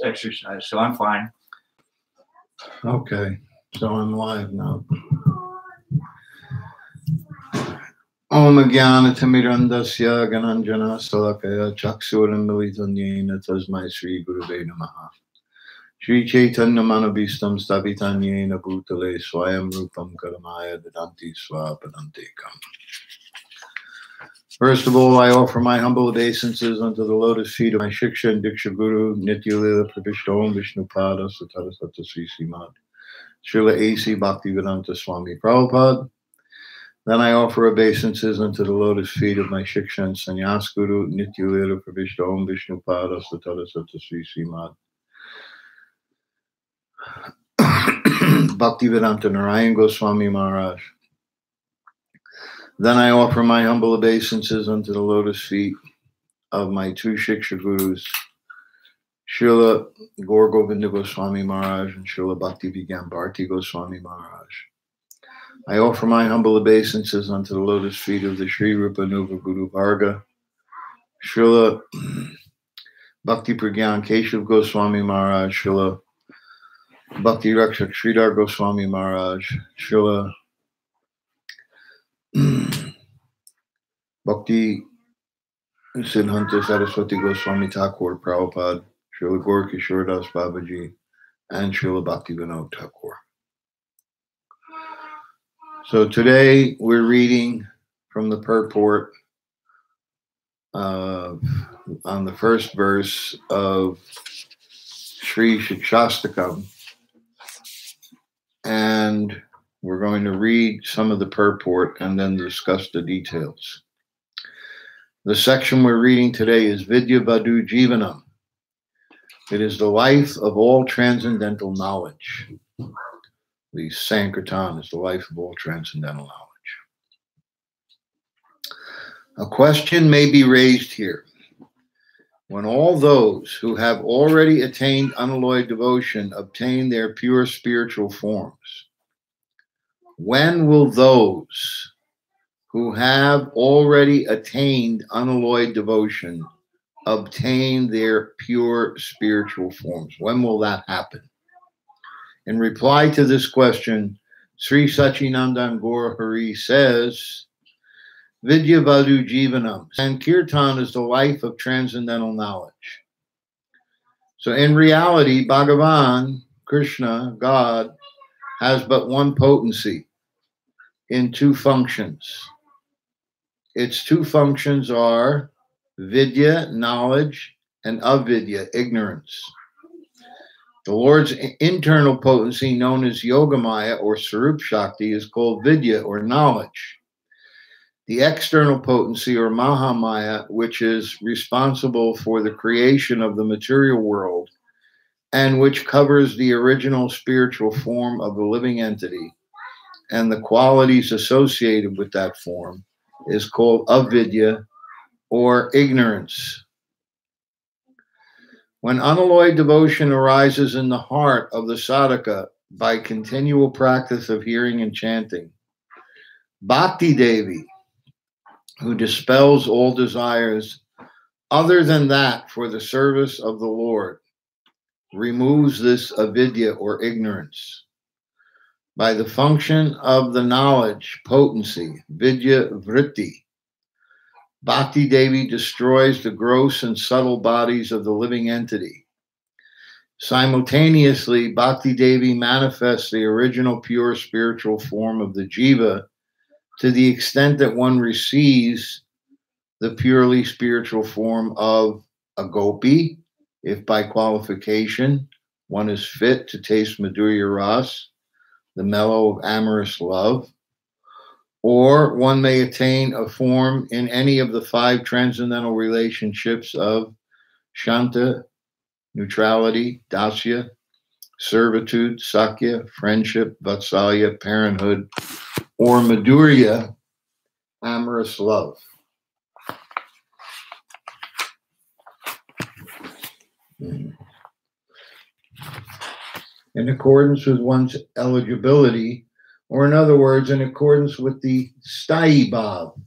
exercise, so I'm fine. Okay, so I'm live now. Om Jnana Timirandasya Gananjana Salakaya Chaksuram Militanyena Tasmai Sri Gurave Namaha. Sri Chaitanya Manabhistam Stabhitanyena Bhutale Swayam Rupam Karamaya Dadanti Swapadantekam. First of all, I offer my humble obeisances unto the lotus feet of my Shiksha and Diksha Guru, Nityalila Pravishtom Vishnupada Satarasata Sri Srimad Srila A.C. Bhaktivedanta Swami Prabhupada. Then I offer obeisances unto the lotus feet of my Shiksha and Sannyas Guru, Nityalila Pravishtom Vishnupada Satarasata Sri Srimad Bhaktivedanta Narayan Goswami Maharaj. Then I offer my humble obeisances unto the lotus feet of my two Shiksha Gurus, Srila Gaur Govinda Goswami Maharaj and Srila Bhakti Vigyan Bharti Goswami Maharaj. I offer my humble obeisances unto the lotus feet of the Sri Rupa Nuva Guru Varga, Srila Bhakti Pragyan Keshav Goswami Maharaj, Srila Bhakti Rakshak Sridhar Goswami Maharaj, Srila Bhakti Siddhanta Saraswati Goswami Thakur Prabhupada, Srila Gaur Kishore Das Babaji, and Srila Bhakti Vinod Thakur. So today we're reading from the purport on the first verse of Sri Shikshastakam, and we're going to read some of the purport and then discuss the details. The section we're reading today is Vidya Vadhu Jivanam. It is the life of all transcendental knowledge. The Sankirtan is the life of all transcendental knowledge. A question may be raised here. When all those who have already attained unalloyed devotion obtain their pure spiritual forms, when will those who have already attained unalloyed devotion obtain their pure spiritual forms? When will that happen? In reply to this question, Sri Sachinandan Gaur Hari says, Vidya Vadhu Jivanam. Sankirtan is the life of transcendental knowledge. So in reality, Bhagavan, Krishna, God, has but one potency in two functions. Its two functions are Vidya, knowledge, and Avidya, ignorance. The Lord's internal potency, known as Yogamaya or Sarup Shakti, is called Vidya or knowledge. The external potency or Mahamaya, which is responsible for the creation of the material world and which covers the original spiritual form of the living entity and the qualities associated with that form, is called avidya or ignorance. When unalloyed devotion arises in the heart of the sadhaka by continual practice of hearing and chanting, Bhakti Devi, who dispels all desires other than that for the service of the Lord, removes this avidya or ignorance. By the function of the knowledge potency, vidya vritti, Bhakti Devi destroys the gross and subtle bodies of the living entity. Simultaneously, Bhakti Devi manifests the original pure spiritual form of the jiva to the extent that one receives the purely spiritual form of a gopi, if by qualification one is fit to taste Madhurya Ras, the mellow of amorous love, or one may attain a form in any of the five transcendental relationships of Shanta, neutrality, Dasya, servitude, Sakya, friendship, Vatsalya, parenthood, or Madhurya, amorous love. In accordance with one's eligibility, or in other words, in accordance with the Sthayi Bhav,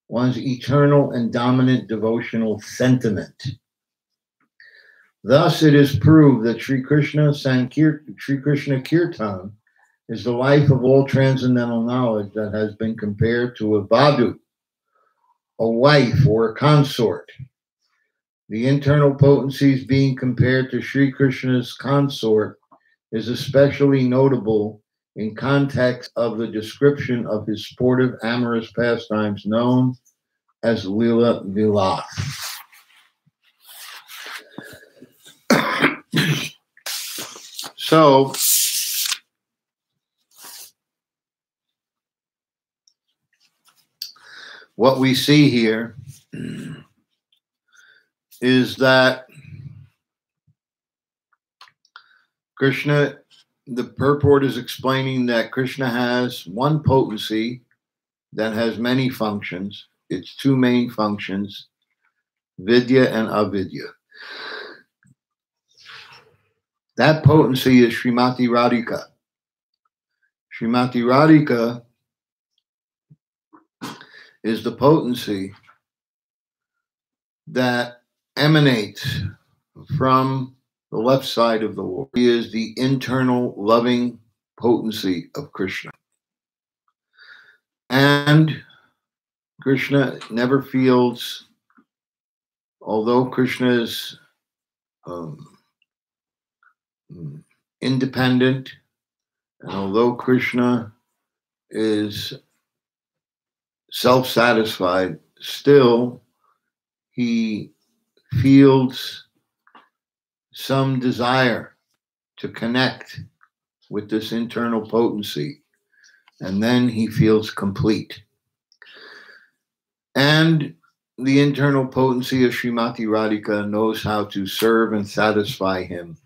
one's eternal and dominant devotional sentiment. Thus, it is proved that Sri Krishna Kirtan is the life of all transcendental knowledge that has been compared to a Vadhu, a wife or a consort. The internal potencies being compared to Sri Krishna's consort is especially notable in context of the description of his sportive amorous pastimes known as Lila Vilas. So, what we see here is that Krishna, the purport is explaining that Krishna has one potency that has many functions. Its two main functions, Vidya and Avidya. That potency is Srimati Radhika. Srimati Radhika is the potency that emanates from the left side of the Lord. He is the internal loving potency of Krishna. And Krishna never feels, although Krishna is independent, and although Krishna is self-satisfied, still he feels some desire to connect with this internal potency, and then he feels complete. And the internal potency of Srimati Radhika knows how to serve and satisfy him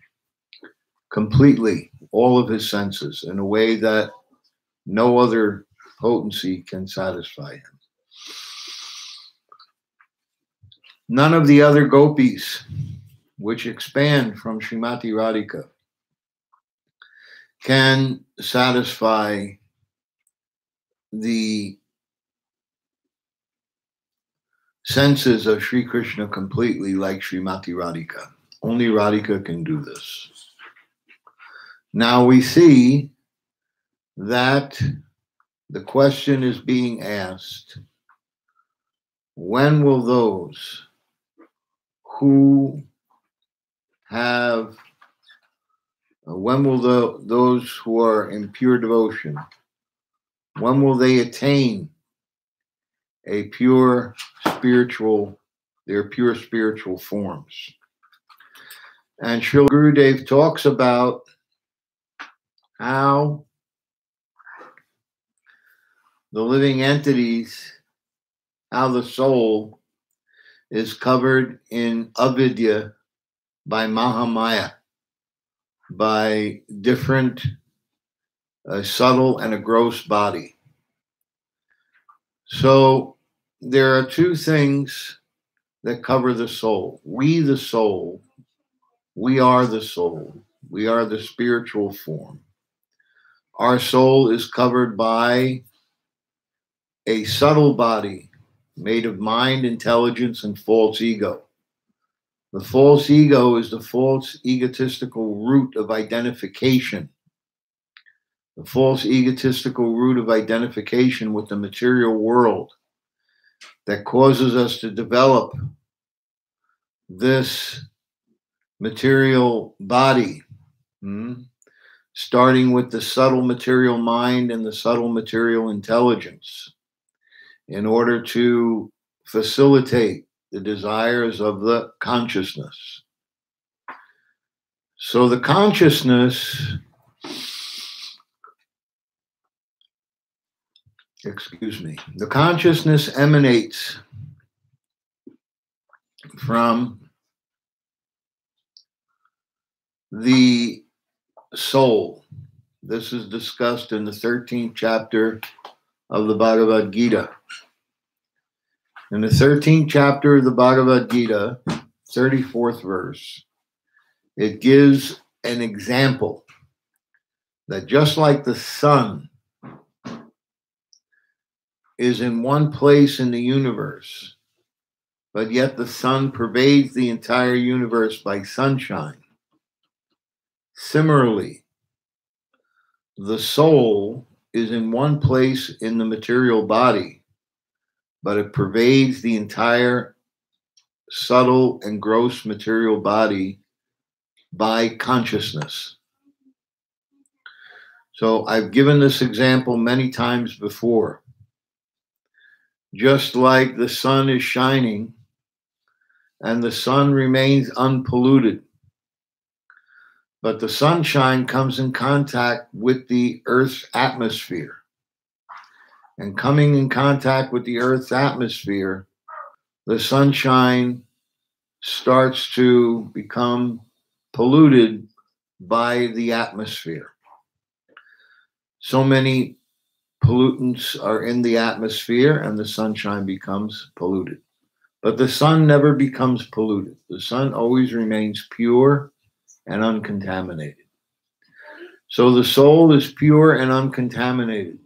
completely, all of his senses, in a way that no other potency can satisfy him. None of the other gopis, which expand from Srimati Radhika, can satisfy the senses of Sri Krishna completely like Srimati Radhika. Only Radhika can do this. Now we see that the question is being asked, when will those who have, those who are in pure devotion, when will they attain a pure spiritual, their pure spiritual forms? And Srila Gurudev talks about how the living entities, how the soul is covered in avidya by Mahamaya, by different, a subtle and a gross body. So there are two things that cover the soul. We, the soul, we are the soul. We are the spiritual form. Our soul is covered by a subtle body made of mind, intelligence, and false ego. The false ego is the false egotistical root of identification. The false egotistical root of identification with the material world that causes us to develop this material body, starting with the subtle material mind and the subtle material intelligence, in order to facilitate the desires of the consciousness. So the consciousness, the consciousness emanates from the soul. This is discussed in the 13th chapter of the Bhagavad Gita. In the 13th chapter of the Bhagavad Gita, 34th verse, it gives an example that just like the sun is in one place in the universe but yet the sun pervades the entire universe by sunshine. Similarly, the soul is in one place in the material body, but it pervades the entire subtle and gross material body by consciousness. So I've given this example many times before. Just like the sun is shining and the sun remains unpolluted, but the sunshine comes in contact with the Earth's atmosphere. And coming in contact with the Earth's atmosphere, the sunshine starts to become polluted by the atmosphere. So many pollutants are in the atmosphere and the sunshine becomes polluted. But the sun never becomes polluted. The sun always remains pure and uncontaminated. So the soul is pure and uncontaminated.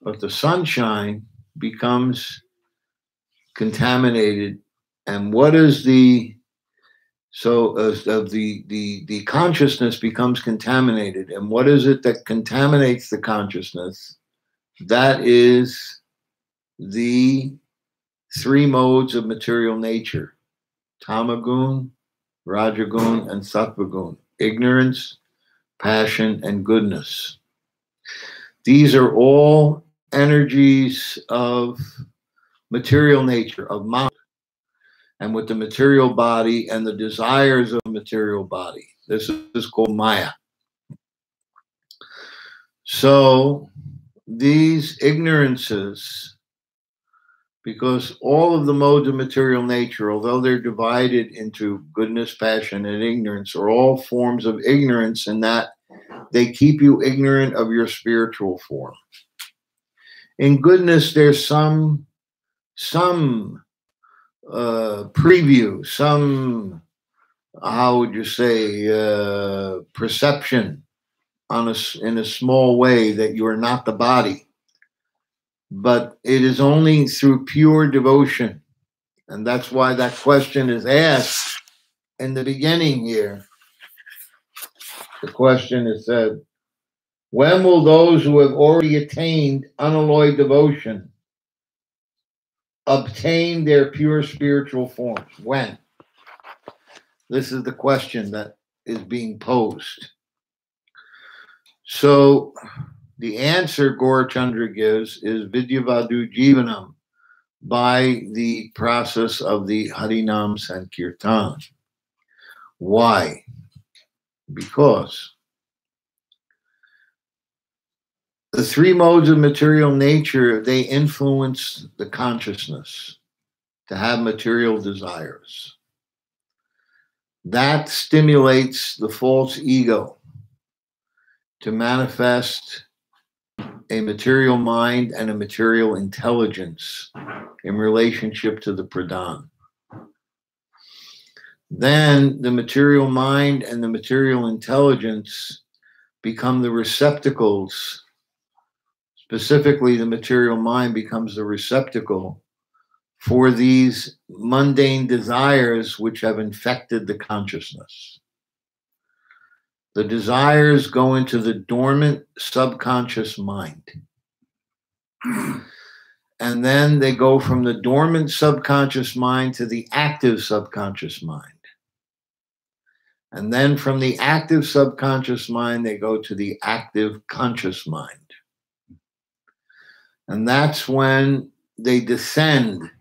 But the sunshine becomes contaminated. And what is the consciousness becomes contaminated. And what is it that contaminates the consciousness? That is the three modes of material nature: tamagun, rajagun, and sattvagun. Ignorance, passion, and goodness. These are all energies of material nature, of mind, and with the material body and the desires of the material body. This is called Maya. So these ignorances, because all of the modes of material nature, although they're divided into goodness, passion, and ignorance, are all forms of ignorance in that they keep you ignorant of your spiritual form. In goodness, there's some preview, some, how would you say, perception in a small way that you are not the body. But it is only through pure devotion. And that's why that question is asked in the beginning here. The question is said, when will those who have already attained unalloyed devotion obtain their pure spiritual forms? When? This is the question that is being posed. So the answer Gaurachandra gives is Vidya, Vadhu, Jivanam, by the process of the Harinam Sankirtan. Why? Because the three modes of material nature, they influence the consciousness to have material desires. That stimulates the false ego to manifest a material mind and a material intelligence in relationship to the pradhan. Then the material mind and the material intelligence become the receptacles. Specifically, the material mind becomes the receptacle for these mundane desires which have infected the consciousness. The desires go into the dormant subconscious mind. And then they go from the dormant subconscious mind to the active subconscious mind. And then from the active subconscious mind, they go to the active conscious mind. And that's when they descend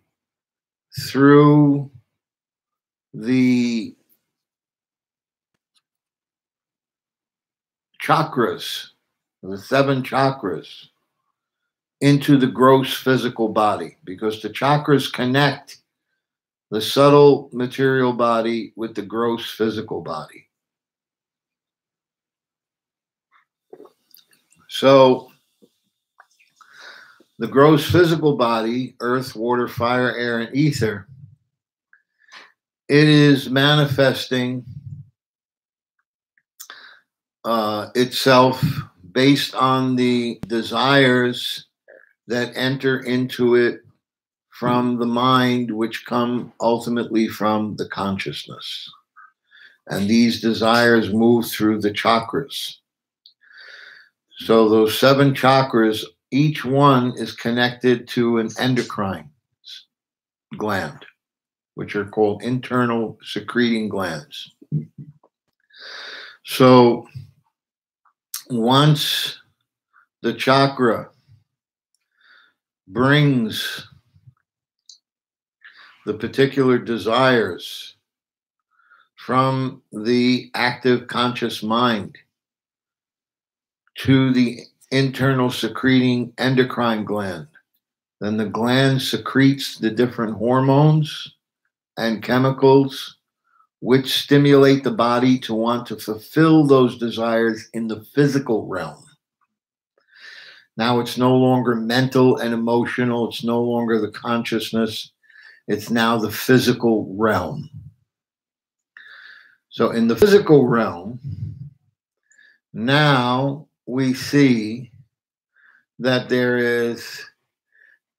through the chakras, the 7 chakras, into the gross physical body, because the chakras connect the subtle material body with the gross physical body. So the gross physical body, earth, water, fire, air, and ether, it is manifesting itself based on the desires that enter into it from the mind, which come ultimately from the consciousness. And these desires move through the chakras. So those 7 chakras, each one is connected to an endocrine gland, which are called internal secreting glands. So once the chakra brings the particular desires from the active conscious mind to the internal secreting endocrine gland, then the gland secretes the different hormones and chemicals which stimulate the body to want to fulfill those desires in the physical realm. Now it's no longer mental and emotional. It's no longer the consciousness. It's now the physical realm. So in the physical realm, now we see that there is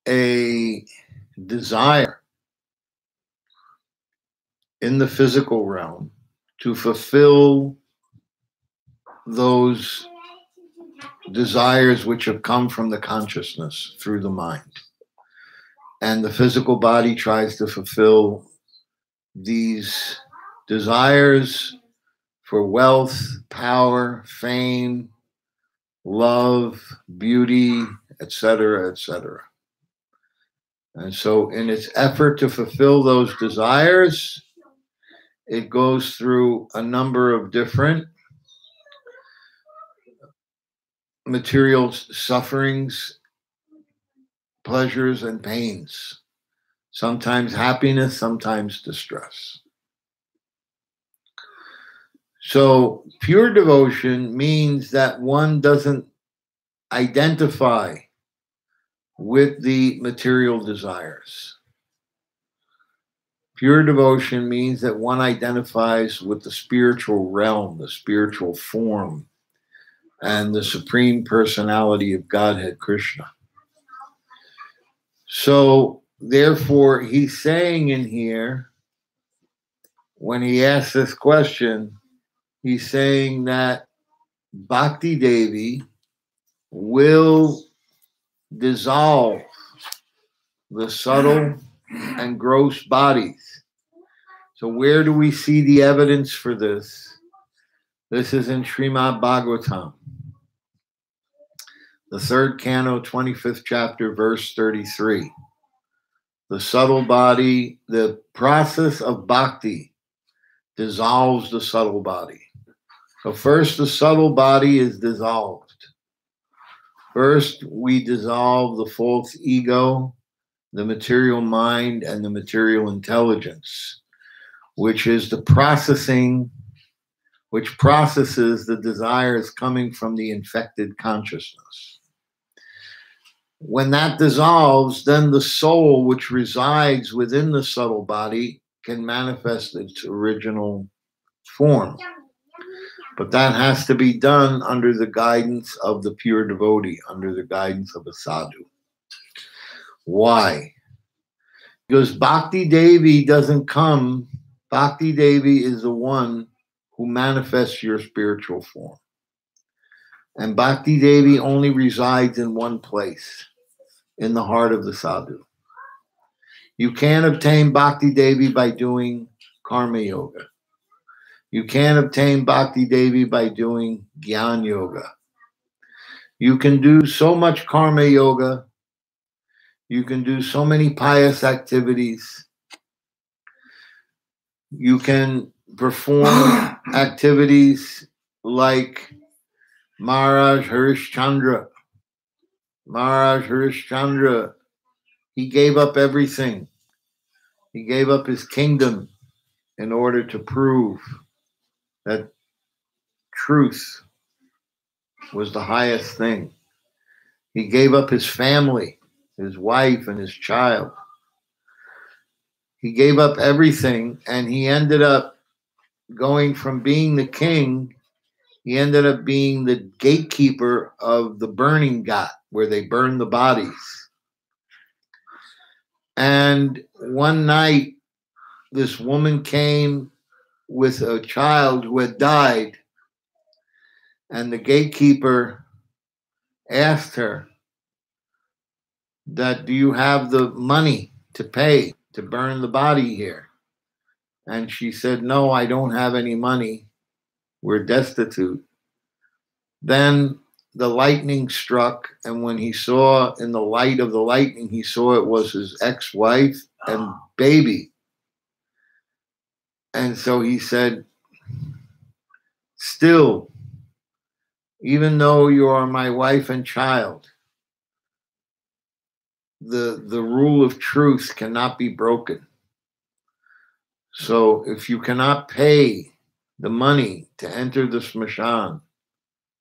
a desire in the physical realm to fulfill those desires which have come from the consciousness through the mind. And the physical body tries to fulfill these desires for wealth, power, fame, love, beauty, etc., etc. And so in its effort to fulfill those desires, it goes through a number of different material sufferings, pleasures, and pains. Sometimes happiness, sometimes distress. So pure devotion means that one doesn't identify with the material desires. Pure devotion means that one identifies with the spiritual realm, the spiritual form, and the supreme personality of Godhead, Krishna. So therefore, he's saying in here, when he asks this question, he's saying that Bhakti Devi will dissolve the subtle and gross bodies. So where do we see the evidence for this? This is in Srimad Bhagavatam, the 3rd canto, 25th chapter, verse 33. The subtle body, the process of bhakti dissolves the subtle body. So first the subtle body is dissolved. First we dissolve the false ego, the material mind, and the material intelligence, which is the processing, which processes the desires coming from the infected consciousness. When that dissolves, then the soul, which resides within the subtle body, can manifest its original form. But that has to be done under the guidance of the pure devotee, under the guidance of a sadhu. Why? Because Bhakti Devi doesn't come. Bhakti Devi is the one who manifests your spiritual form. And Bhakti Devi only resides in one place, in the heart of the sadhu. You can't obtain Bhakti Devi by doing karma yoga. You can't obtain Bhakti Devi by doing Jnana yoga. You can do so much karma yoga. You can do so many pious activities. You can perform activities like Maharaj Harishchandra. Maharaj Harishchandra, he gave up everything. He gave up his kingdom in order to prove that truth was the highest thing. He gave up his family, his wife and his child. He gave up everything, and he ended up going from being the king, he ended up being the gatekeeper of the burning ghat, where they burn the bodies. And one night, this woman came with a child who had died, and the gatekeeper asked her that, do you have the money to pay to burn the body here? And she said, no, I don't have any money. We're destitute. Then the lightning struck, and when he saw in the light of the lightning, he saw it was his ex-wife and baby. And so he said, still, even though you are my wife and child, the rule of truth cannot be broken. So if you cannot pay the money to enter the smashan,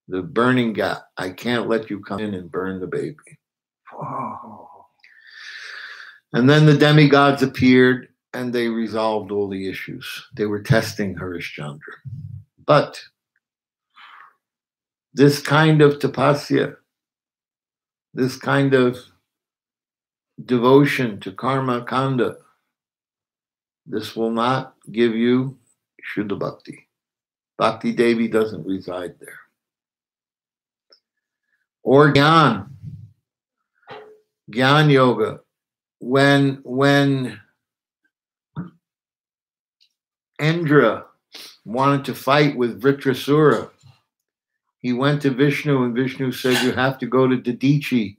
the burning ghat, I can't let you come in and burn the baby. Whoa. And then the demigods appeared, and they resolved all the issues. They were testing Harishchandra. But this kind of tapasya, this kind of devotion to karma kanda, this will not give you Shuddha Bhakti. Bhakti Devi doesn't reside there. Or Gyan Yoga. When Indra wanted to fight with Vritrasura, he went to Vishnu, and Vishnu said, you have to go to Dadichi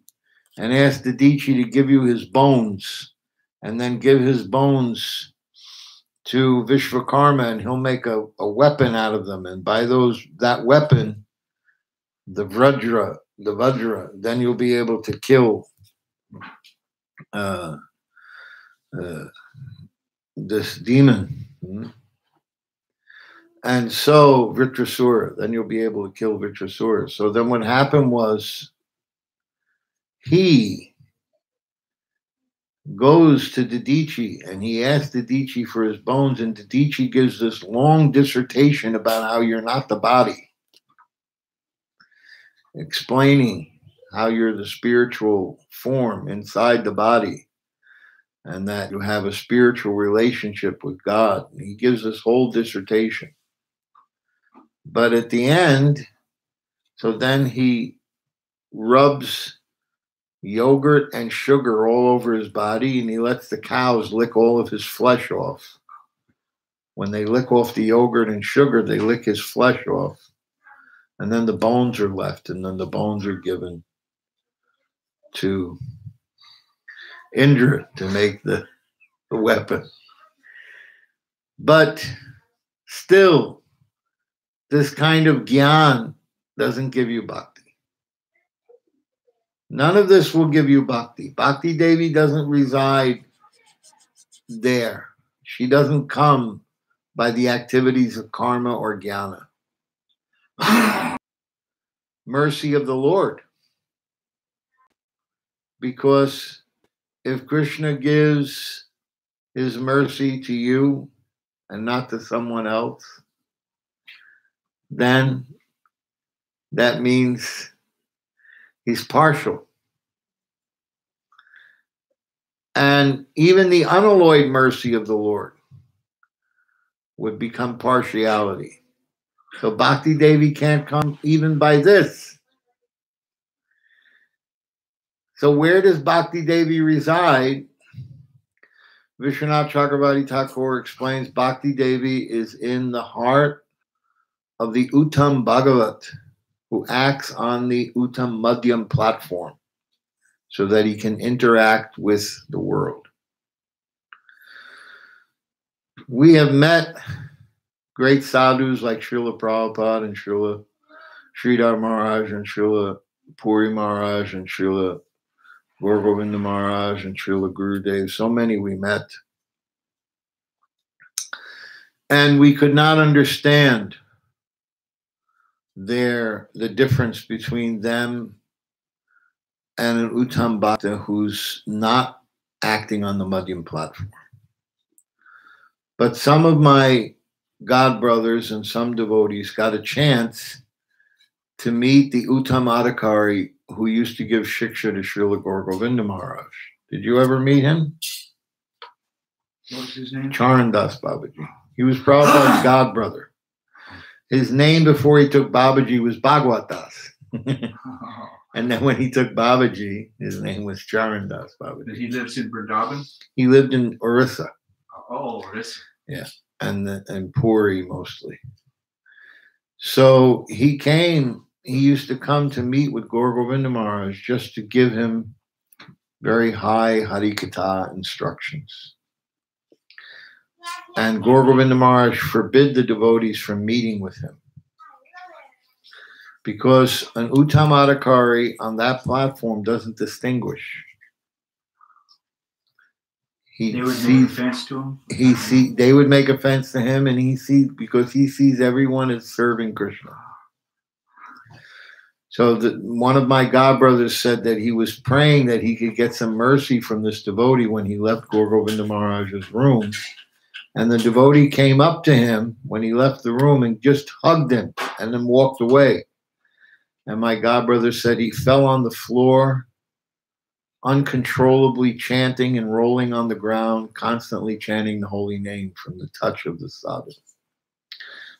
and ask Dadichi to give you his bones, and then give his bones to Vishvakarma, and he'll make a weapon out of them. And by that weapon, the Vajra, then you'll be able to kill this demon. And so Vritrasura, then you'll be able to kill Vritrasura. So then what happened was, he goes to Dadichi and he asks Dadichi for his bones, and Dadichi gives this long dissertation about how you're not the body, explaining how you're the spiritual form inside the body, and that you have a spiritual relationship with God. And he gives this whole dissertation. But at the end, so then he rubs yogurt and sugar all over his body, and he lets the cows lick all of his flesh off. When they lick off the yogurt and sugar, they lick his flesh off. And then the bones are left, and then the bones are given to Indra to make the weapon. But still, this kind of gyan doesn't give you bhakti. None of this will give you bhakti. Bhakti Devi doesn't reside there. She doesn't come by the activities of karma or jnana. Mercy of the Lord. Because if Krishna gives his mercy to you and not to someone else, then that means he's partial. And even the unalloyed mercy of the Lord would become partiality. So Bhakti Devi can't come even by this. So where does Bhakti Devi reside? Vishwanath Chakravarti Thakur explains Bhakti Devi is in the heart of the Uttam Bhagavat, who acts on the Uttam Madhyam platform so that he can interact with the world. We have met great sadhus like Srila Prabhupada and Srila Sridhar Maharaj and Srila Puri Maharaj and Srila Gaur Govinda Maharaj and Srila Gurudev. So many we met. And we could not understand the difference between them and an Uttam Bhakta who's not acting on the Madhyam platform. But some of my God brothers and some devotees got a chance to meet the Uttam Adhikari who used to give Shiksha to Srila Gaur Govinda Maharaj. Did you ever meet him? What was his name? Charandas Babaji. He was Prabhupada's godbrother. His name before he took Babaji was Bhagwatas. And then when he took Babaji, his name was Charandas Babaji. He lives in Vrindavan? He lived in Orissa. Oh, Orissa. Yeah, and Puri mostly. So he used to come to meet with Gaur Govinda Maharaj just to give him very high Harikatha instructions. And Gaur Govinda Maharaj forbid the devotees from meeting with him, because an Uttam Adhikari on that platform doesn't distinguish. They would make offense to him? They would make offense to him, and because he sees everyone as serving Krishna. So one of my godbrothers said that he was praying that he could get some mercy from this devotee when he left Gaur Govinda Maharaj's room. And the devotee came up to him when he left the room and just hugged him and then walked away. And my godbrother said he fell on the floor, uncontrollably chanting and rolling on the ground, constantly chanting the holy name from the touch of the sadhu.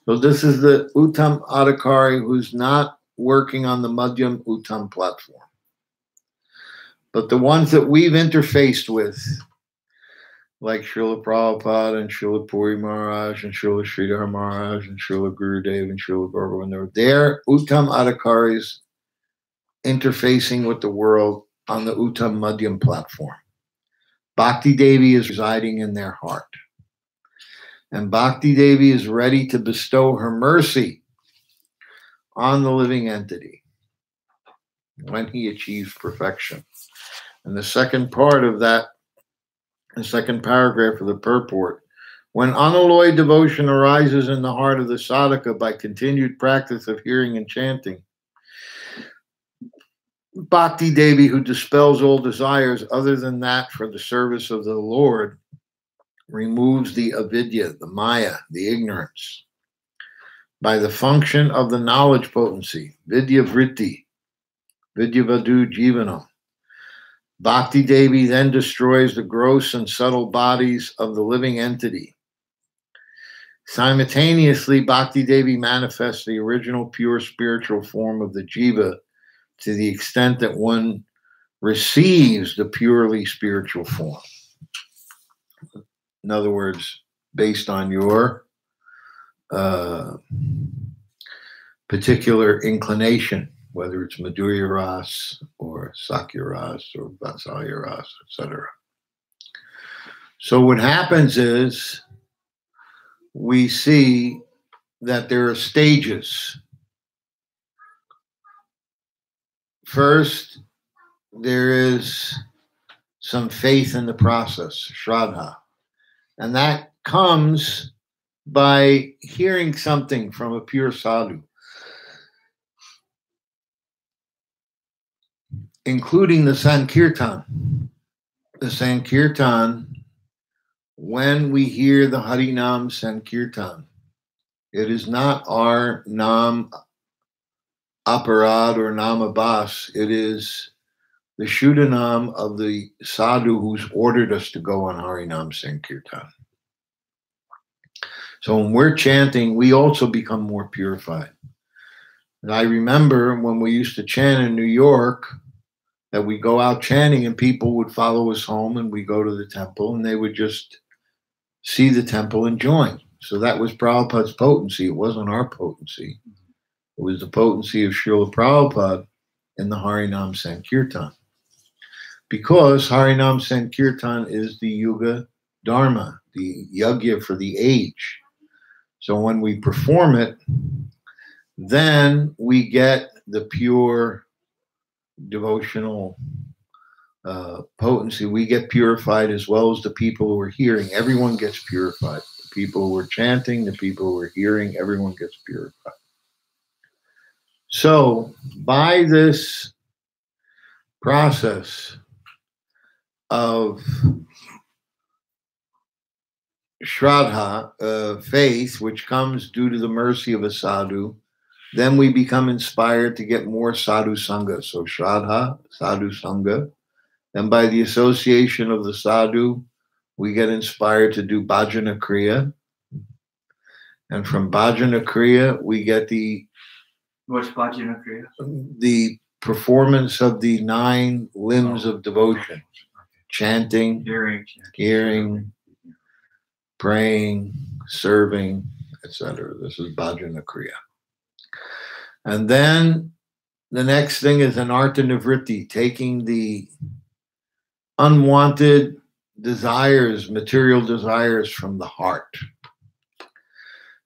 So this is the Uttam Adhikari who's not working on the Madhyam Uttam platform. But the ones that we've interfaced with, like Srila Prabhupada and Srila Puri Maharaj and Srila Sridhar Maharaj and Srila Gurudev and Srila Gauravananda, they're Uttam Adhikaris interfacing with the world on the Uttam Madhyam platform. Bhakti Devi is residing in their heart. And Bhakti Devi is ready to bestow her mercy on the living entity when he achieves perfection. And the second part of that, the second paragraph of the purport, when unalloyed devotion arises in the heart of the sadhaka by continued practice of hearing and chanting, Bhakti Devi, who dispels all desires other than that for the service of the Lord, removes the avidya, the maya, the ignorance, by the function of the knowledge potency, Vidya vritti, Vidya Vadhu Jivanam. Bhakti Devi then destroys the gross and subtle bodies of the living entity. Simultaneously, Bhakti Devi manifests the original pure spiritual form of the jiva to the extent that one receives the purely spiritual form. In other words, based on your particular inclination, whether it's Madhurya Ras or Sakya Ras or Vatsalya Ras, etc. So what happens is we see that there are stages. First, there is some faith in the process, Shraddha. And that comes by hearing something from a pure sadhu, including the Sankirtan. The Sankirtan, when we hear the Harinam Sankirtan, it is not our Nam Aparad or Nam Abbas, it is the Shuddhanam of the sadhu who's ordered us to go on Harinam Sankirtan. So when we're chanting, we also become more purified. And I remember when we used to chant in New York, that we go out chanting and people would follow us home and we go to the temple and they would just see the temple and join. So that was Prabhupada's potency. It wasn't our potency. It was the potency of Srila Prabhupada in the Harinam Sankirtan. Because Harinam Sankirtan is the Yuga Dharma, the yagya for the age. So when we perform it, then we get the pure devotional potency. We get purified as well as the people who are hearing. Everyone gets purified. The people who are chanting, the people who are hearing, everyone gets purified. So by this process of Shraddha, faith, which comes due to the mercy of a sadhu, then we become inspired to get more sadhu sangha. So Shraddha, sadhu sangha. Then by the association of the sadhu, we get inspired to do bhajana kriya. And from bhajana kriya, we get What's bhajana kriya? The performance of the 9 limbs of devotion. Okay. Chanting, hearing, praying, serving, etc. This is bhajana kriya. And then the next thing is anartha nivritti, taking the unwanted desires, material desires from the heart.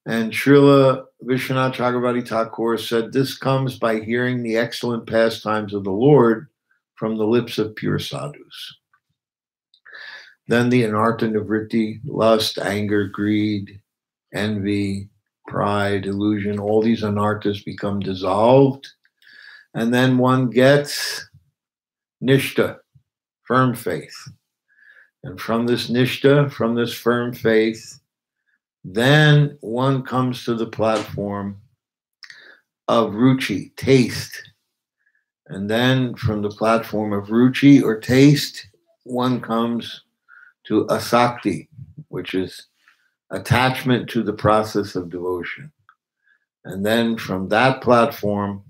And Srila Vishwanath Chakravarti Thakur said, this comes by hearing the excellent pastimes of the Lord from the lips of pure sadhus. Then the anartha nivritti, lust, anger, greed, envy, pride, illusion, all these anarthas become dissolved. And then one gets nishta, firm faith. And from this nishta, from this firm faith, then one comes to the platform of ruchi, taste. And then from the platform of ruchi or taste, one comes to asakti, which is attachment to the process of devotion. And then from that platform,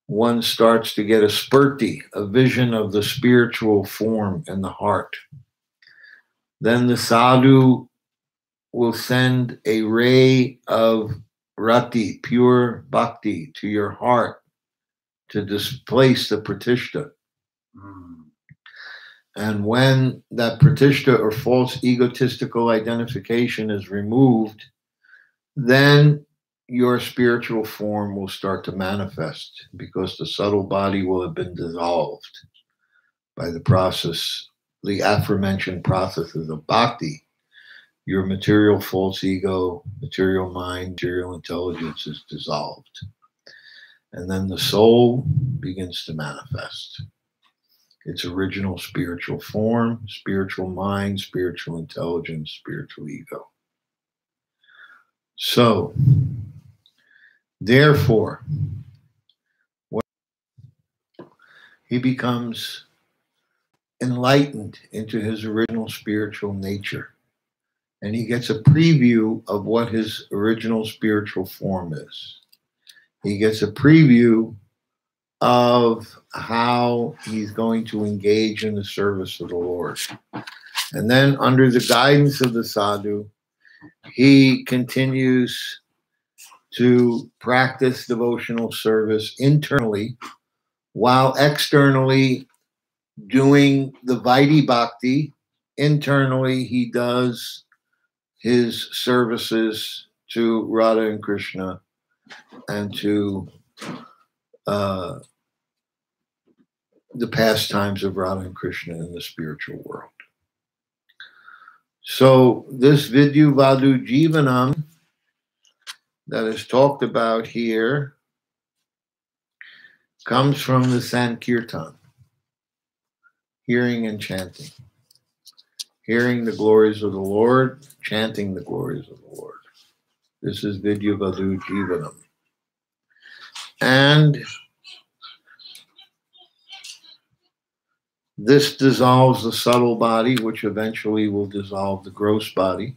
one starts to get a spurti, a vision of the spiritual form in the heart. Then the sadhu will send a ray of rati, pure bhakti, to your heart to displace the pratishta. And when that pratishta or false egotistical identification is removed, then your spiritual form will start to manifest, because the subtle body will have been dissolved by the process, the aforementioned processes of bhakti. Your material false ego, material mind, material intelligence is dissolved. And then the soul begins to manifest its original spiritual form, spiritual mind, spiritual intelligence, spiritual ego. So, therefore, he becomes enlightened into his original spiritual nature. And he gets a preview of what his original spiritual form is. He gets a preview of how he's going to engage in the service of the Lord. And then under the guidance of the sadhu, he continues to practice devotional service internally, while externally doing the Vaidhi Bhakti. Internally, he does his services to Radha and Krishna and to the pastimes of Radha and Krishna in the spiritual world. So this Vidya Vadhu Jivanam that is talked about here comes from the Sankirtan, hearing and chanting. Hearing the glories of the Lord, chanting the glories of the Lord. This is Vidya Vadhu Jivanam. And this dissolves the subtle body, which eventually will dissolve the gross body.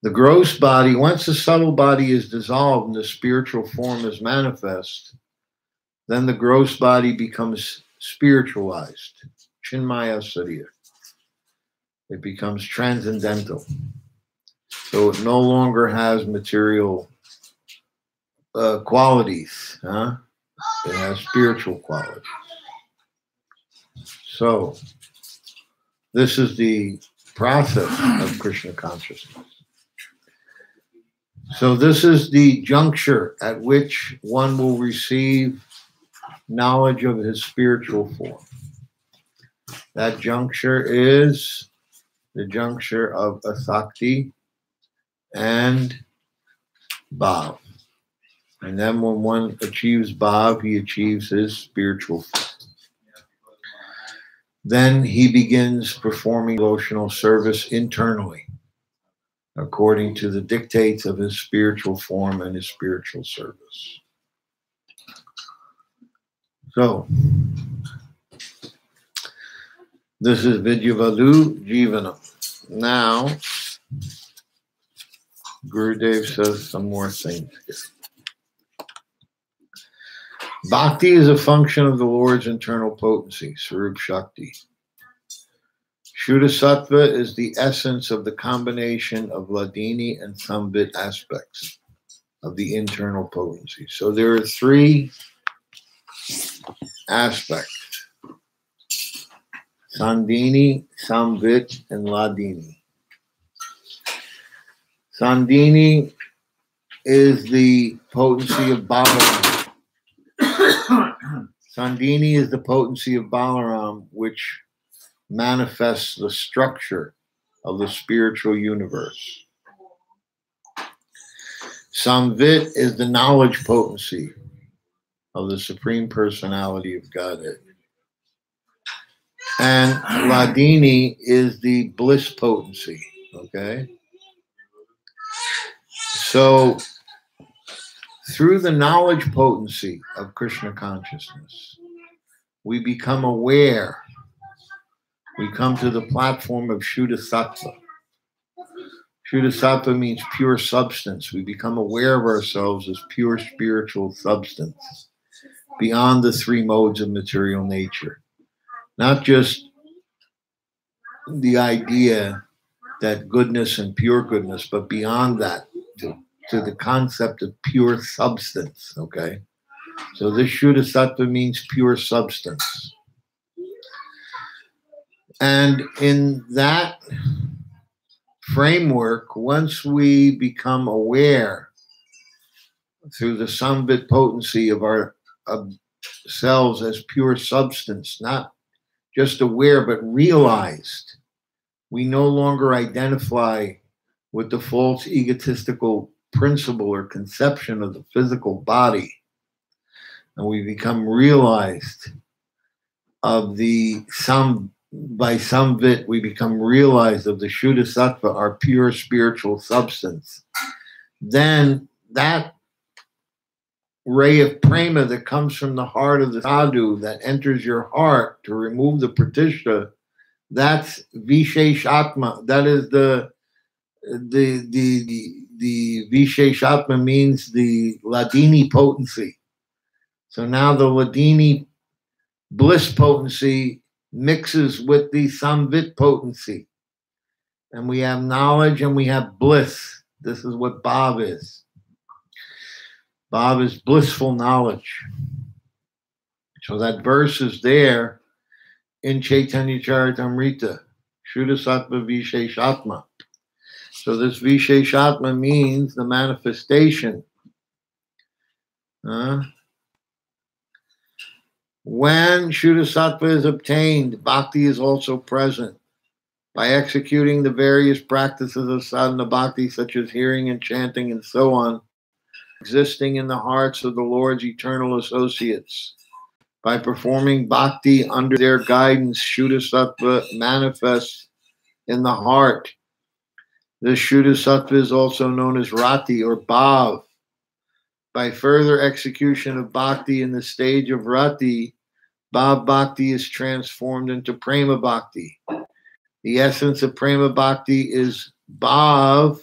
The gross body, once the subtle body is dissolved and the spiritual form is manifest, then the gross body becomes spiritualized, Chinmaya Sarya. It becomes transcendental. So it no longer has material qualities. It has spiritual qualities. So this is the process of Krishna consciousness. So this is the juncture at which one will receive knowledge of his spiritual form. That juncture is the juncture of asakti and bhav. And then when one achieves bhav, he achieves his spiritual form. Then he begins performing devotional service internally, according to the dictates of his spiritual form and his spiritual service. So, This is Vidya, Vadhu, Jivanam. Now, Gurudev says some more things here. Bhakti is a function of the Lord's internal potency, Sarup Shakti. Shuddha Sattva is the essence of the combination of Ladini and Samvit aspects of the internal potency. So there are three aspects: Sandini, Samvit, and Ladini. Sandini is the potency of Balaram. Sandini is the potency of Balaram, which manifests the structure of the spiritual universe. Samvit is the knowledge potency of the Supreme Personality of Godhead. And Ladini is the bliss potency, okay? So, through the knowledge potency of Krishna consciousness, we become aware. We come to the platform of Shuddha Sattva. Shuddha Sattva means pure substance. We become aware of ourselves as pure spiritual substance, beyond the three modes of material nature. Not just the idea that goodness and pure goodness, but beyond that, to the concept of pure substance, okay? So this Shuddha Sattva means pure substance. And in that framework, once we become aware through the Samvit potency of ourselves as pure substance, not just aware, but realized, we no longer identify with the false egotistical principle or conception of the physical body. And we become realized of the by Samvit, we become realized of the Shuddha Sattva, our pure spiritual substance. Then that ray of prema that comes from the heart of the sadhu, that enters your heart to remove the pratishtha, that's Visheshatma. That is the Visheshatma means the Ladini potency. So now the Ladini bliss potency mixes with the Samvit potency. And we have knowledge and we have bliss. This is what Bhav is. Bhav is blissful knowledge. So that verse is there in Chaitanya Charitamrita, Shuddha Sattva Visheshatma. So this Visheshatma means the manifestation. When Shuddha Sattva is obtained, Bhakti is also present. By executing the various practices of sadhana bhakti, such as hearing and chanting and so on, existing in the hearts of the Lord's eternal associates. By performing bhakti under their guidance, Shuddha Sattva manifests in the heart. This Shuddha Sattva is also known as Rati or Bhav. By further execution of bhakti in the stage of Rati, Bhav Bhakti is transformed into Prema Bhakti. The essence of Prema Bhakti is Bhav.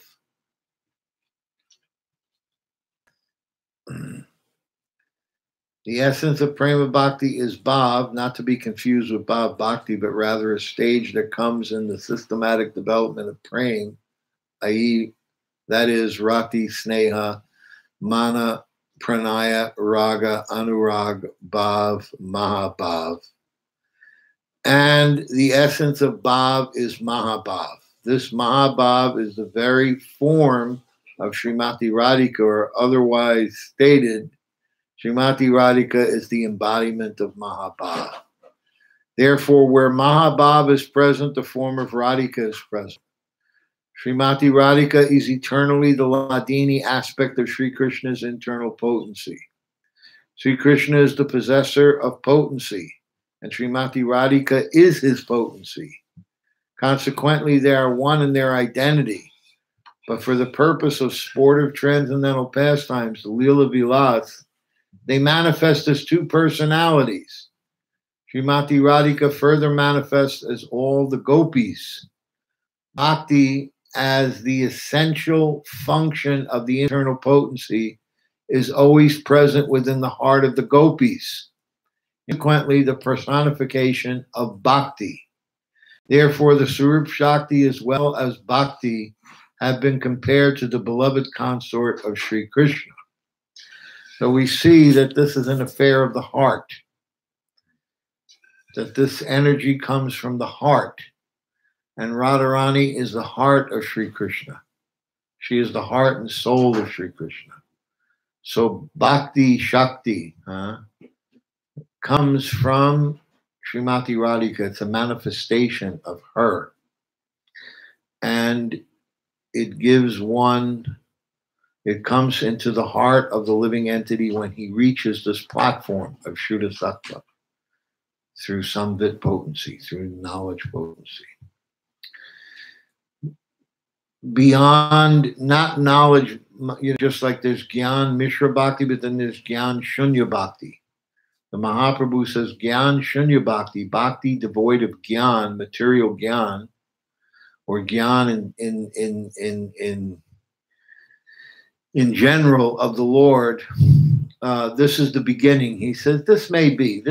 The essence of Prema Bhakti is Bhav, not to be confused with Bhav Bhakti, but rather a stage that comes in the systematic development of Prem, i.e., that is Rati, Sneha, Mana, Pranaya, Raga, Anurag, Bhav, Mahabhav. And the essence of Bhav is Mahabhav. This Mahabhav is the very form of Srimati Radhika, or otherwise stated, Srimati Radhika is the embodiment of Mahabhav. Therefore, where Mahabhav is present, the form of Radhika is present. Srimati Radhika is eternally the Ladini aspect of Sri Krishna's internal potency. Sri Krishna is the possessor of potency, and Srimati Radhika is his potency. Consequently, they are one in their identity. But for the purpose of sportive transcendental pastimes, the Leela Vilas, they manifest as two personalities. Srimati Radhika further manifests as all the gopis. Bhakti, as the essential function of the internal potency, is always present within the heart of the gopis, consequently the personification of bhakti. Therefore, the Swarup Shakti as well as bhakti have been compared to the beloved consort of Sri Krishna. So we see that this is an affair of the heart, that this energy comes from the heart. And Radharani is the heart of Sri Krishna. She is the heart and soul of Sri Krishna. So Bhakti Shakti comes from Srimati Radhika. It's a manifestation of her. And it gives one, it comes into the heart of the living entity when he reaches this platform of Shuddha Sattva through Samvit potency, through knowledge potency. Beyond, not knowledge, just like there's Gyan Mishra Bhakti, but then there's Gyan Shunya Bhakti. The Mahaprabhu says Gyan Shunya Bhakti, Bhakti devoid of Gyan, material Gyan, or Gyan in general of the Lord. This is the beginning. He says this may be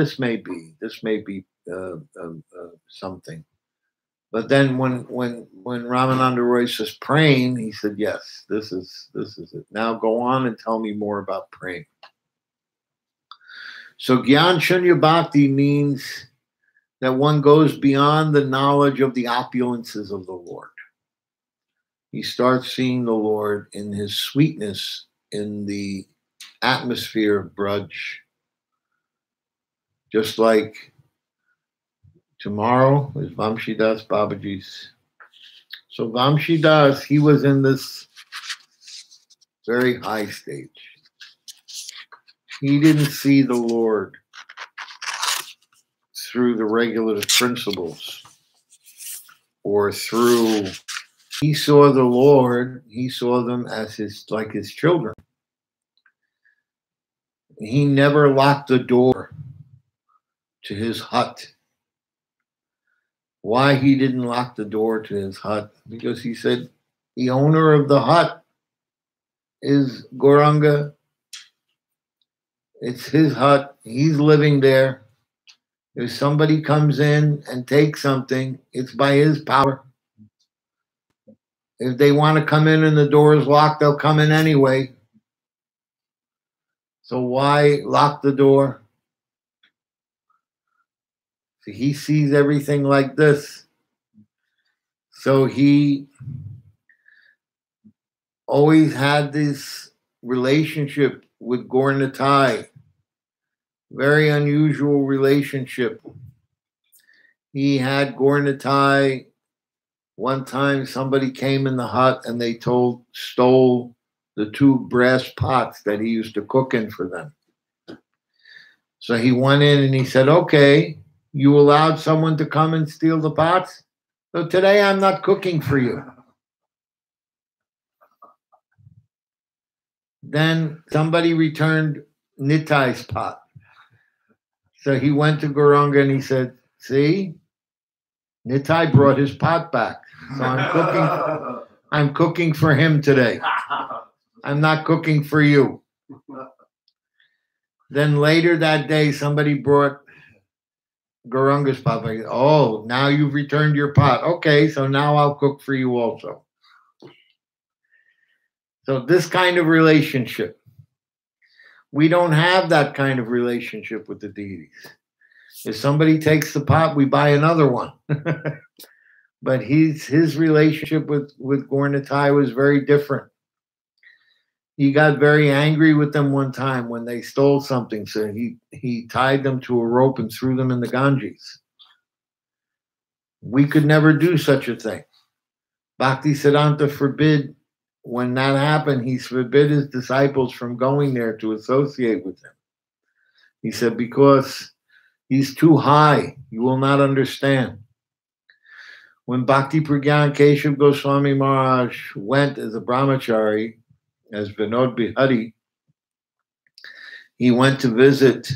something. But then when Ramananda Roy says praying, he said, yes, this is it. Now go on and tell me more about praying. So Gyan Shunya Bhakti means that one goes beyond the knowledge of the opulences of the Lord. He starts seeing the Lord in his sweetness, in the atmosphere of Braj. Just like tomorrow is Vamshidas Babaji's. So Vamshidas, he was in this very high stage. He didn't see the Lord through the regulative principles or through, he saw the Lord, he saw them as his children. He never locked the door to his hut. Why he didn't lock the door to his hut? Because he said, the owner of the hut is Gauranga. It's his hut. He's living there. If somebody comes in and takes something, it's by his power. If they want to come in and the door is locked, they'll come in anyway. So why lock the door? So he sees everything like this. So he always had this relationship with Gaur Nitai. Very unusual relationship. He had Gaur Nitai. One time somebody came in the hut and they stole the 2 brass pots that he used to cook in for them. So he went in and he said, okay, you allowed someone to come and steal the pots? So today I'm not cooking for you. Then somebody returned Nitai's pot. So he went to Gauranga and he said, see, Nitai brought his pot back. So I'm cooking for him today. I'm not cooking for you. Then later that day, somebody brought Gauranga's pot. Like, oh, now you've returned your pot. Okay, so now I'll cook for you also. So this kind of relationship. We don't have that kind of relationship with the deities. If somebody takes the pot, we buy another one. But his relationship with Gaur Nitai was very different. He got very angry with them one time when they stole something. So he tied them to a rope and threw them in the Ganges. We could never do such a thing. Bhaktisiddhanta forbid, when that happened, he forbid his disciples from going there to associate with him. He said, because he's too high, you will not understand. When Bhakti Pragyan Keshav Goswami Maharaj went as a brahmachari, as Vinod Bihari, he went to visit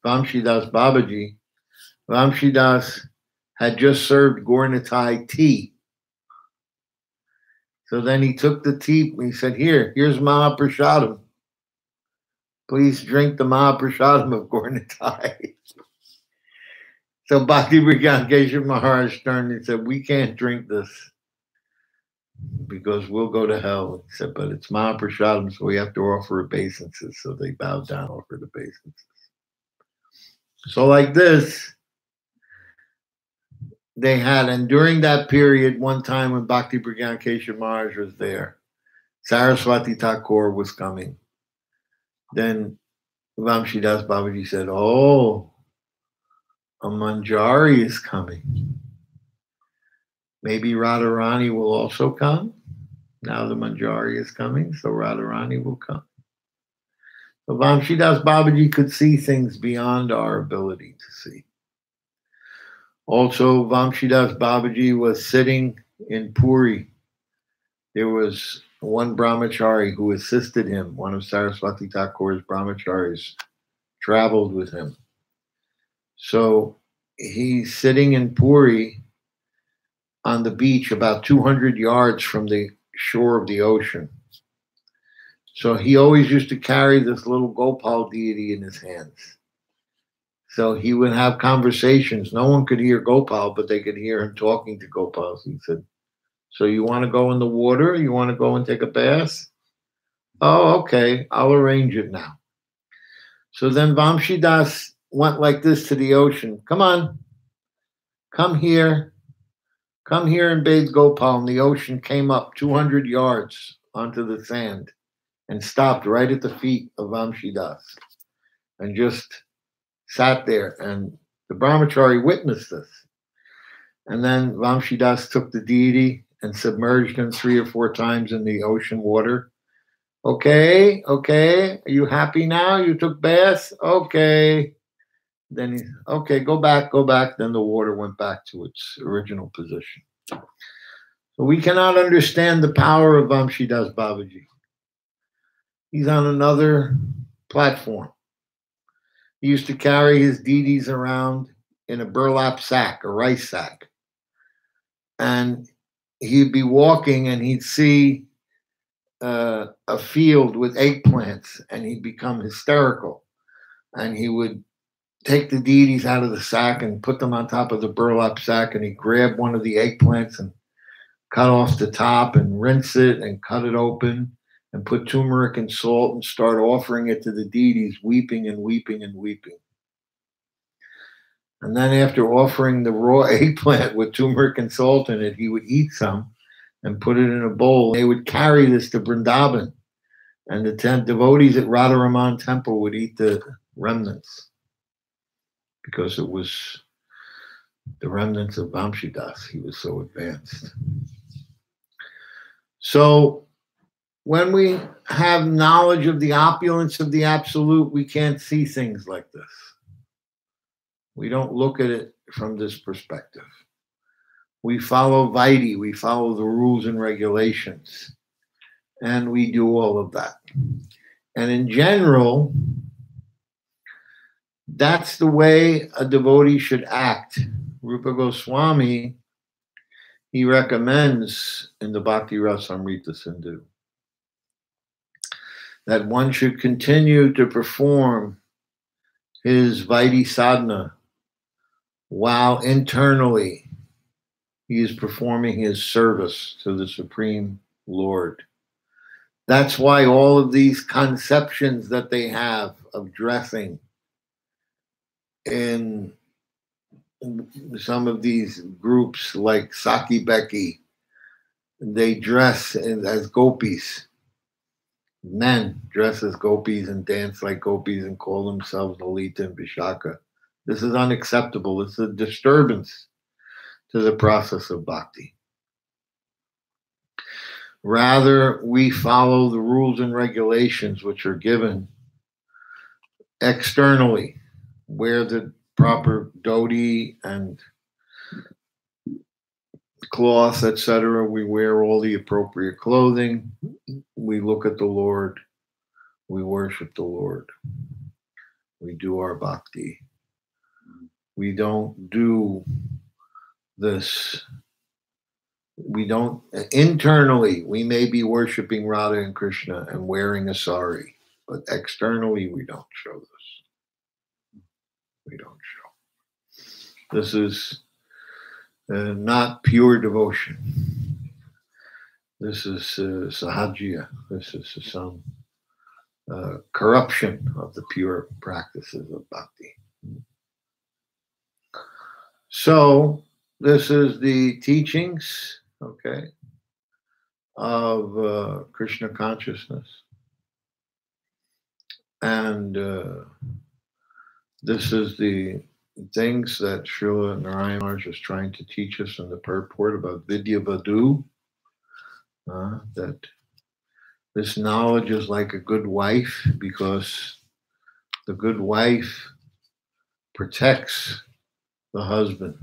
Vamshidas Babaji, Vamshidas had just served Gornatai tea. So then he took the tea and he said, here's Mahaprasadam. Please drink the Mahaprasadam of Gornatai. So Bhakti Keshav Maharaj turned and said, we can't drink this because we'll go to hell. He said, but it's Mahaprasadam, so we have to offer obeisances. So they bowed down, offered obeisances. So like this, they had, and during that period, one time when Bhakti Keshav Maharaj was there, Saraswati Thakur was coming. Then Vamshidas Babaji said, oh, a Manjari is coming. Maybe Radharani will also come. Now the Manjari is coming, so Radharani will come. So Vamshidas Babaji could see things beyond our ability to see. Also, Vamshidas Babaji was sitting in Puri. There was one brahmachari who assisted him. One of Saraswati Thakur's brahmacharis traveled with him. So he's sitting in Puri on the beach about 200 yards from the shore of the ocean. So he always used to carry this little Gopal deity in his hands. So he would have conversations. No one could hear Gopal, but they could hear him talking to Gopal. So he said, so you want to go in the water? You want to go and take a bath? Oh, okay. I'll arrange it now. So then Vamshidas went like this to the ocean. Come on. Come here. Come here and bathe Gopal. And the ocean came up 200 yards onto the sand and stopped right at the feet of Vamshidas and just sat there. And the brahmachari witnessed this. And then Vamshidas took the deity and submerged him 3 or 4 times in the ocean water. Okay. Are you happy now? You took baths? Okay. Then he, okay, go back. Then the water went back to its original position. So we cannot understand the power of Vamshidas Babaji. He's on another platform. He used to carry his deities around in a burlap sack, a rice sack. And he'd be walking and he'd see a field with eggplants and he'd become hysterical. And he would take the deities out of the sack and put them on top of the burlap sack, and he'd grab one of the eggplants and cut off the top and rinse it and cut it open and put turmeric and salt and start offering it to the deities, weeping and weeping and weeping. And then after offering the raw eggplant with turmeric and salt in it, he would eat some and put it in a bowl. They would carry this to Vrindavan, and the devotees at Radharaman temple would eat the remnants because it was the remnants of Vamshidas. He was so advanced. So when we have knowledge of the opulence of the Absolute, we can't see things like this. We don't look at it from this perspective. We follow Vaidhi, we follow the rules and regulations, and we do all of that. And in general, that's the way a devotee should act. Rupa Goswami, he recommends in the Bhakti Rasamrita Sindhu that one should continue to perform his Vaidhi sadhana while internally he is performing his service to the Supreme Lord. That's why all of these conceptions that they have of dressing in some of these groups like Saki Beki, they dress as gopis. Men dress as gopis and dance like gopis and call themselves Lalita and Vishaka. This is unacceptable. It's a disturbance to the process of bhakti. Rather, we follow the rules and regulations which are given externally, wear the proper dhoti and cloth, etc. We wear all the appropriate clothing. We look at the Lord. We worship the Lord. we do our bhakti. We don't do this. We don't, internally, we may be worshiping Radha and Krishna and wearing a sari, but externally, we don't show this. We don't show. This is not pure devotion. This is sahajya. This is some corruption of the pure practices of bhakti. So, this is the teachings, okay, of Krishna consciousness. And this is the things that Srila Narayana Maharaj is trying to teach us in the purport about Vidya Vadhu, that this knowledge is like a good wife, because the good wife protects the husband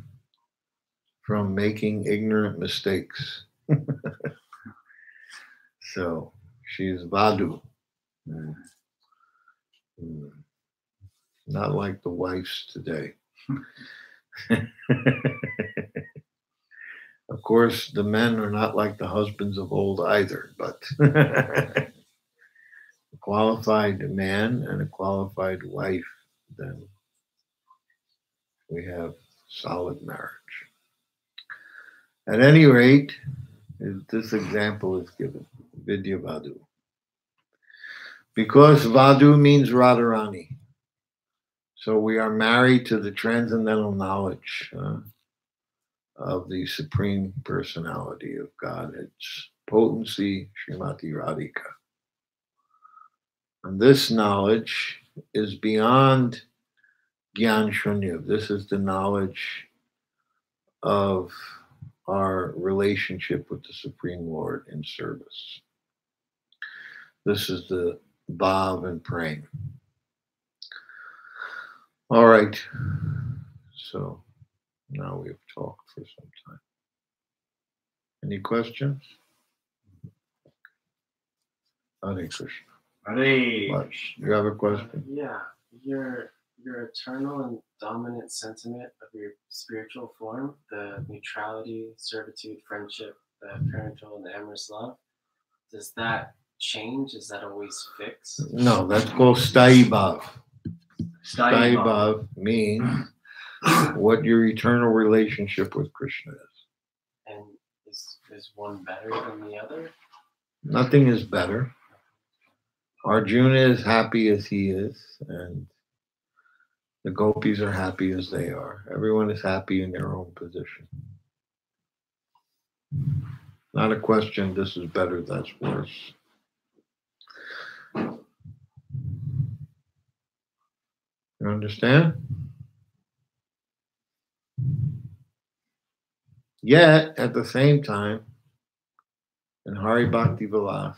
from making ignorant mistakes. So she's Vadhu. Not like the wives today. Of course, the men are not like the husbands of old either, but a qualified man and a qualified wife, then we have solid marriage. At any rate, this example is given, Vidya Vadhu. Because Vadhu means Radharani. So we are married to the transcendental knowledge of the Supreme Personality of God. Its potency, Srimati Radhika. And this knowledge is beyond Gyan Shunya. This is the knowledge of our relationship with the Supreme Lord in service. This is the Bhav and Prem. All right. So now we've talked for some time. Any questions? Hare Krishna. Hare. You have a question? Yeah. Your eternal and dominant sentiment of your spiritual form, the neutrality, servitude, friendship, the parental and the amorous love, does that change? Is that always fixed? No, that's called Sthayi Bhav. Sthayi Sthayi Bhav means what your eternal relationship with Krishna is. And is one better than the other? Nothing is better. Arjuna is happy as he is, and the gopis are happy as they are. Everyone is happy in their own position. Not a question, this is better, that's worse. You understand? Yet, at the same time, in Hari Bhakti Vilas,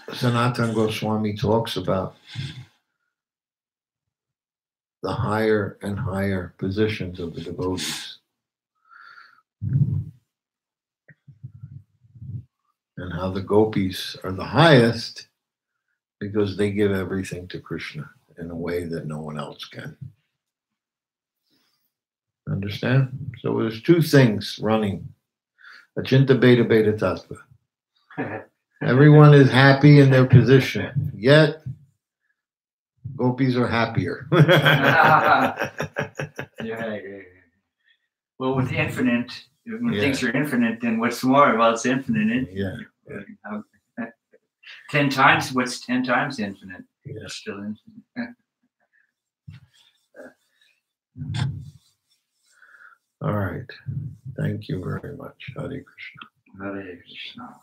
Sanatana Goswami talks about the higher and higher positions of the devotees. And how the gopis are the highest because they give everything to Krishna in a way that no one else can. Understand? So there's two things running. Achinta Beta Beta Tattva. Everyone is happy in their position, yet gopis are happier. Yeah. Well, with infinite, when things are infinite, then what's more? Well, it's infinite. Yeah. 10 times, what's 10 times infinite? Yeah. It's still infinite. All right. Thank you very much. Hare Krishna. Hare Krishna.